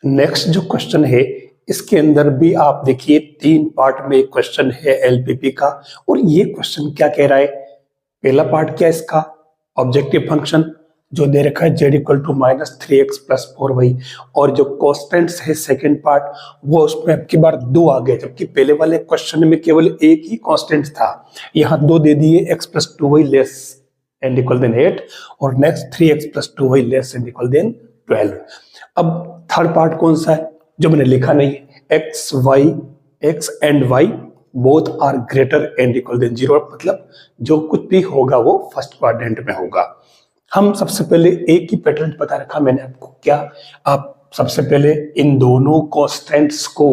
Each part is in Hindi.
नेक्स्ट जो क्वेश्चन है इसके अंदर भी आप देखिए 3 पार्ट में एक क्वेश्चन है एलपीपी का। और ये क्वेश्चन क्या कह रहा है, पहला पार्ट क्या है इसका, ऑब्जेक्टिव फंक्शन जो दे रखा है z equal to -3x + 4y, और जो कॉन्स्टेंट्स है सेकंड पार्ट वो उसमें अब की बार 2 आ गए, जबकि पहले वाले क्वेश्चन में केवल एक ही कांस्टेंट था। यहाँ 2 दे दिए, x + 2y less and equal than 8 और next 3x + 2y less and equal than 12। अब थर्ड पार्ट कौन सा है जो मैंने लिखा नहीं है, x and y both are greater and equal than 0, मतलब जो कुछ भी होगा वो फर्स्ट क्वाड्रेंट में होगा। हम सबसे पहले एक ही पैटर्न बता रखा मैंने आपको, क्या आप सबसे पहले इन दोनों कांस्टेंट्स को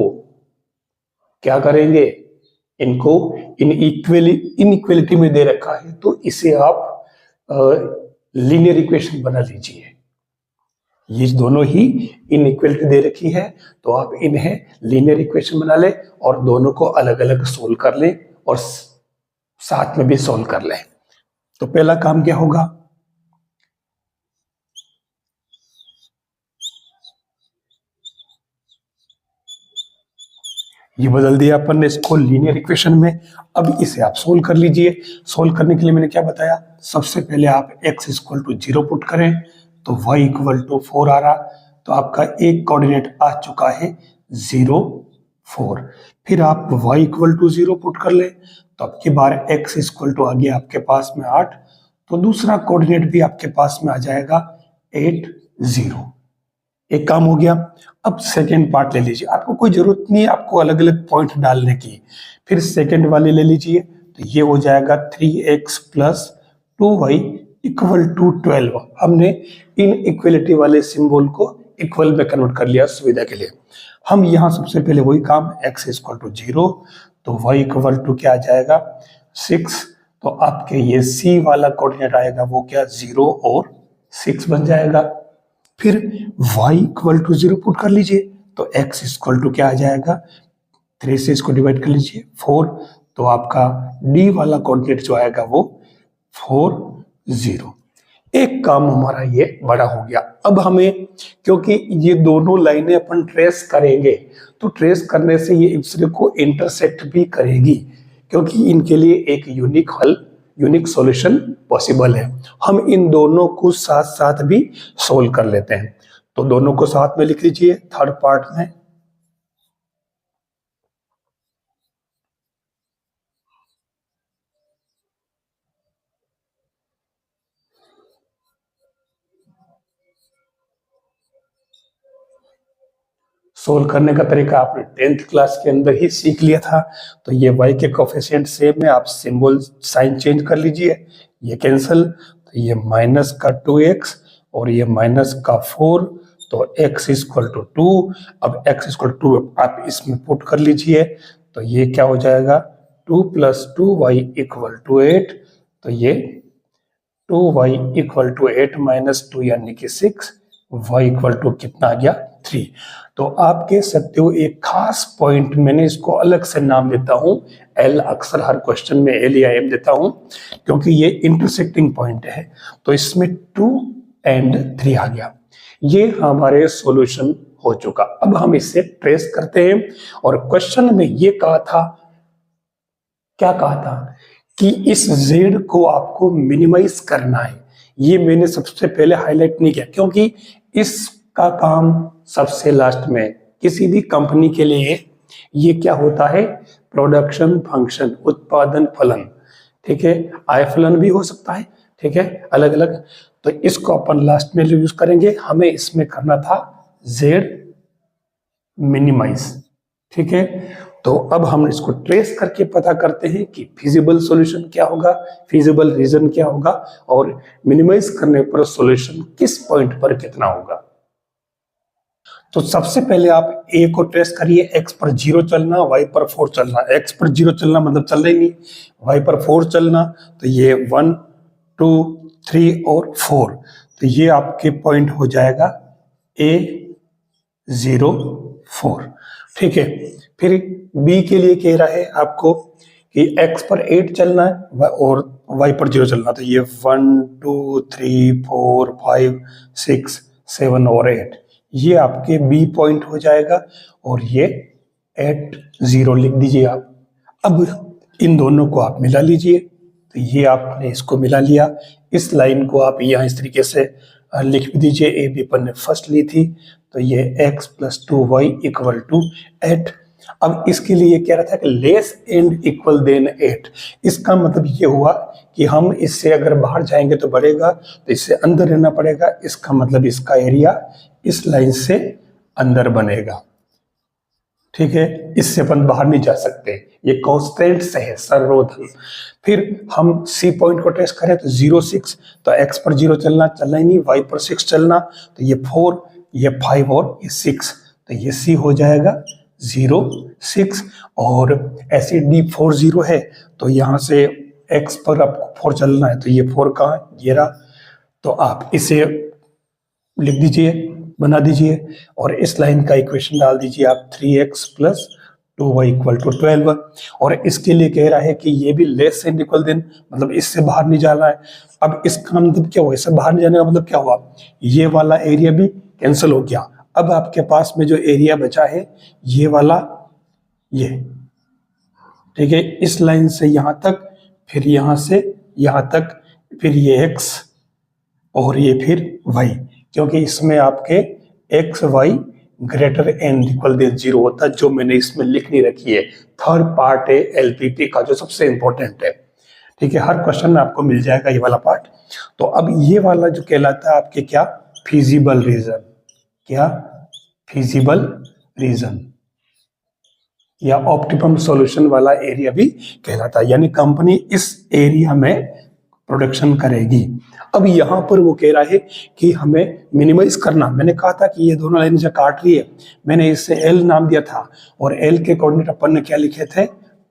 क्या करेंगे, इनको इनइक्वलिटी में दे रखा है तो इसे आप लीनियर इक्वेशन बना लीजिए। ये दोनों ही इनइक्वलिटी दे रखी है तो आप इन्हें लीनियर इक्वेशन बना लें और दोनों को अलग अलग सोल्व कर लें और साथ में भी सोल्व कर लें। तो पहला काम क्या होगा, ये बदल दिया अपन ने इसको लीनियर इक्वेशन में। अब इसे आप सोल्व कर लीजिए। सोल्व करने के लिए मैंने क्या बताया, सबसे पहले आप x = 0 पुट करें तो y = 4 आ रहा, तो आपका एक कोऑर्डिनेट आ चुका है 0 4। फिर आप y = 0 पुट कर ले तो अब की बार x = आ गया आपके पास में 8, तो दूसरा कोऑर्डिनेट भी आपके पास में आ जाएगा 8 0। एक काम हो गया। अब सेकेंड पार्ट ले लीजिए, आपको कोई जरूरत नहीं है आपको अलग अलग पॉइंट डालने की। फिर सेकेंड वाले ले लीजिए तो ये हो जाएगा 3x + 2y = 12। हमने इन इक्वलिटी वाले सिंबल को इक्वल में कन्वर्ट कर लिया सुविधा के लिए। हम यहाँ सबसे पहले वही काम, x = 0 तो y = क्या आ जाएगा 6, तो आपके ये c वाला कोऑर्डिनेट आएगा वो क्या 0 और 6 बन जाएगा। फिर y = 0 पुट कर लीजिए तो x = क्या आ जाएगा, 3 से इसको डिवाइड कर लीजिए 4, तो आपका d वाला कोऑर्डिनेट जो आएगा वो 4 0। एक काम हमारा ये बड़ा हो गया। अब हमें, क्योंकि ये दोनों लाइनें अपन ट्रेस करेंगे तो ट्रेस करने से ये एक दूसरे को इंटरसेक्ट भी करेगी, क्योंकि इनके लिए एक यूनिक सॉल्यूशन पॉसिबल है। हम इन दोनों को साथ साथ भी सोल्व कर लेते हैं, तो दोनों को साथ में लिख लीजिए थर्ड पार्ट में। सोल्व करने का तरीका आपने 10th क्लास के अंदर ही सीख लिया था। तो ये y के कोफिशिएंट सेम है, आप सिंबल साइन चेंज कर लीजिए, ये कैंसिल, तो ये -2x और ये -4, तो x = 2। अब x = 2 आप इसमें पुट कर लीजिए तो ये क्या हो जाएगा 2 + 2y = 8, तो ये 2y = 8 - 2 यानी कि 6, y = कितना आ गया 3। तो आप कह सकते हो एक खास पॉइंट, मैंने इसको अलग से नाम देता हूं L, अक्सर हर क्वेश्चन में L या M देता हूं क्योंकि ये इंटरसेक्टिंग पॉइंट है। तो इसमें 2 और 3 आ गया, ये हमारे सॉल्यूशन हो चुका। अब हम इसे ट्रेस करते हैं और क्वेश्चन में ये कहा था, क्या कहा था कि इस z को आपको मिनिमाइज करना है। ये मैंने सबसे पहले हाईलाइट नहीं किया क्योंकि इसका काम सबसे लास्ट में, किसी भी कंपनी के लिए ये क्या होता है, प्रोडक्शन फंक्शन, उत्पादन फलन, ठीक है, आय फलन भी हो सकता है, ठीक है, अलग अलग। तो इसको अपन लास्ट में यूज करेंगे, हमें इसमें करना था z मिनिमाइज, ठीक है। तो अब हम इसको ट्रेस करके पता करते हैं कि फिजिबल सॉल्यूशन क्या होगा, फिजिबल रीजन क्या होगा और मिनिमाइज करने पर सॉल्यूशन किस पॉइंट पर कितना होगा। तो सबसे पहले आप a को ट्रेस करिए, x पर 0 चलना, y पर 4 चलना। x पर 0 चलना मतलब चल रही नहीं, y पर 4 चलना, तो ये 1 2 3 और 4, तो ये आपके पॉइंट हो जाएगा a 0 4, ठीक है। फिर b के लिए कह रहा है आपको कि x पर 8 चलना है और y पर 0 चलना, तो ये 1 2 3 4 5 6 7 और 8, ये आपके बी पॉइंट हो जाएगा और ये एट 0 लिख दीजिए आप। अब इन दोनों को आप मिला लीजिए, तो ये आपने इसको मिला लिया। इस लाइन को आप यहाँ इस तरीके से लिख भी दीजिए, ए बी अपन ने फर्स्ट ली थी, तो ये x + 2y = 8। अब इसके लिए कह रहा था कि लेस एंड इक्वल देन 8। इसका मतलब ये हुआ कि हम इससे अगर बाहर जाएंगे तो बढ़ेगा, तो इससे अंदर रहना पड़ेगा। इसका मतलब इसका एरिया इस लाइन से अंदर बनेगा, ठीक है। इससे अपन बाहर नहीं जा सकते, ये कांस्टेंट से है, संरोधन। फिर हम सी पॉइंट को ट्रेस करें तो 0 6, तो x पर 0 चलना ही नहीं, y पर 6 चलना, तो ये 4, ये 5 और ये 6, तो ये सी हो जाएगा 0 6। और ऐसे डी 4 0 है, तो यहाँ से x पर आपको 4 चलना है, तो ये 4 कहाँ है, ये रहा। तो आप इसे लिख दीजिए, बना दीजिए, और इस लाइन का इक्वेशन डाल दीजिए आप 3x + 2y = 12। और इसके लिए कह रहा है कि ये भी लेस एंड इक्वल देन, मतलब इससे बाहर नहीं जाना है। अब इसका मतलब क्या हुआ, इससे बाहर नहीं जाने का मतलब क्या हुआ, ये वाला एरिया भी कैंसिल हो गया। अब आपके पास में जो एरिया बचा है ये वाला, ये, ठीक है। इस लाइन से यहाँ तक, फिर यहाँ से यहाँ तक, फिर ये x और ये फिर y, क्योंकि इसमें आपके x y > 0 होता है, जो मैंने इसमें लिख नहीं रखी है। थर्ड पार्ट है एलपीटी का, जो सबसे इंपॉर्टेंट है, ठीक है। हर क्वेश्चन में आपको मिल जाएगा ये वाला पार्ट। तो अब ये वाला जो कहलाता है आपके क्या, फीजिबल रीजन, क्या फीजिबल रीजन या ऑप्टिमम सॉल्यूशन वाला एरिया भी कहलाता है, यानी कंपनी इस एरिया में प्रोडक्शन करेगी। अब यहाँ पर वो कह रहा है कि हमें मिनिमाइज करना। मैंने कहा था कि ये दोनों लाइन जो काट रही है, मैंने इससे एल नाम दिया था, और एल के कोऑर्डिनेट अपन ने क्या लिखे थे,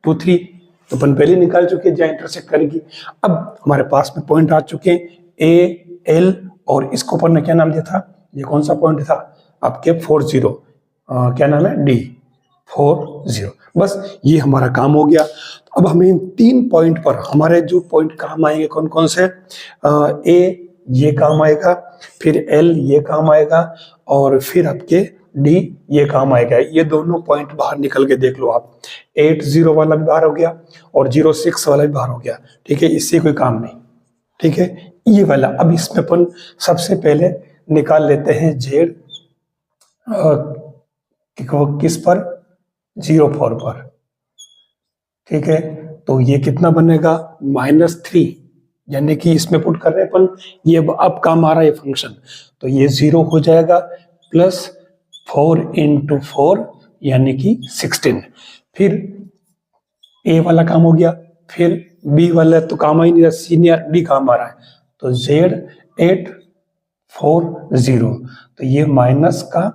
2 3, तो अपन पहले निकाल चुके हैं जहाँ इंटरसेक्ट करेगी। अब हमारे पास में पॉइंट आ चुके हैं ए एल, और इसको अपन ने क्या नाम दिया था, ये कौन सा पॉइंट था आपके 4 0, क्या नाम है, डी 4 0। बस ये हमारा काम हो गया। अब हमें इन 3 पॉइंट पर हमारे जो पॉइंट काम आएंगे कौन कौन से, ए ये काम आएगा, फिर एल ये काम आएगा, और फिर आपके डी ये काम आएगा। ये दोनों पॉइंट बाहर निकल के देख लो आप, 8 0 वाला भी बाहर हो गया और 0 6 वाला भी बाहर हो गया, ठीक है। इससे कोई काम नहीं, ठीक है। ये वाला अब इसमें अपन सबसे पहले निकाल लेते हैं जेड, किस पर, 0 4 पर, ठीक है। तो ये कितना बनेगा, -3, यानी कि इसमें पुट कर रहे हैं अपन, ये अब काम आ रहा है फंक्शन, तो ये 0 हो जाएगा, प्लस 4 × 4 यानी कि 16। फिर ए वाला काम हो गया, फिर बी वाला तो काम ही नहीं रहा, सीनियर डी काम आ रहा है, तो Z 8 4 0, तो ये माइनस का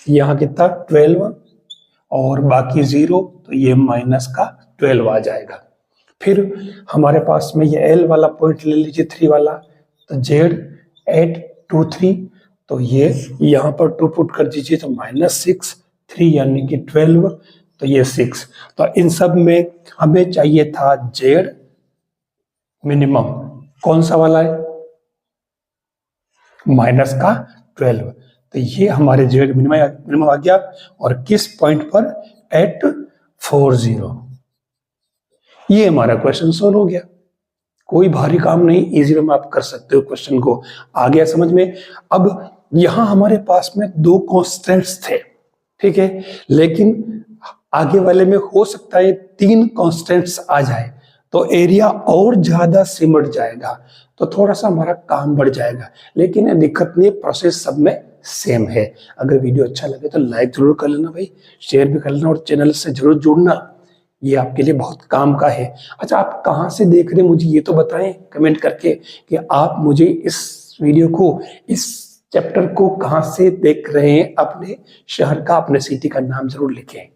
यहाँ कितना 12 और बाकी 0, तो ये माइनस का 12 आ जाएगा। फिर हमारे पास में ये L वाला पॉइंट ले लीजिए 3 वाला, तो Z 8 2 3, तो ये यहाँ पर 2 पुट कर दीजिए, तो -6 3 यानी कि 12, तो ये 6। तो इन सब में हमें चाहिए था Z मिनिमम, कौन सा वाला है, माइनस का 12, तो ये हमारे Z मिनिमम आ गया। और किस पॉइंट पर, एट 4 0। ये हमारा क्वेश्चन सोल्व हो गया। कोई भारी काम नहीं, इजी वे में आप कर सकते हो क्वेश्चन को। आ गया समझ में। अब यहां हमारे पास में 2 कांस्टेंट्स थे, ठीक है, लेकिन आगे वाले में हो सकता है 3 कांस्टेंट्स आ जाए, तो एरिया और ज्यादा सिमट जाएगा, तो थोड़ा सा हमारा काम बढ़ जाएगा। लेकिन ये दिक्कत नहीं, प्रोसेस सब में सेम है। अगर वीडियो अच्छा लगे तो लाइक जरूर कर लेना भाई, शेयर भी कर लेना, और चैनल से जरूर जुड़ना, ये आपके लिए बहुत काम का है। अच्छा, आप कहाँ से देख रहे हैं मुझे ये तो बताएं कमेंट करके, कि आप मुझे इस वीडियो को, इस चैप्टर को कहाँ से देख रहे हैं। अपने शहर का, अपने सिटी का नाम जरूर लिखें।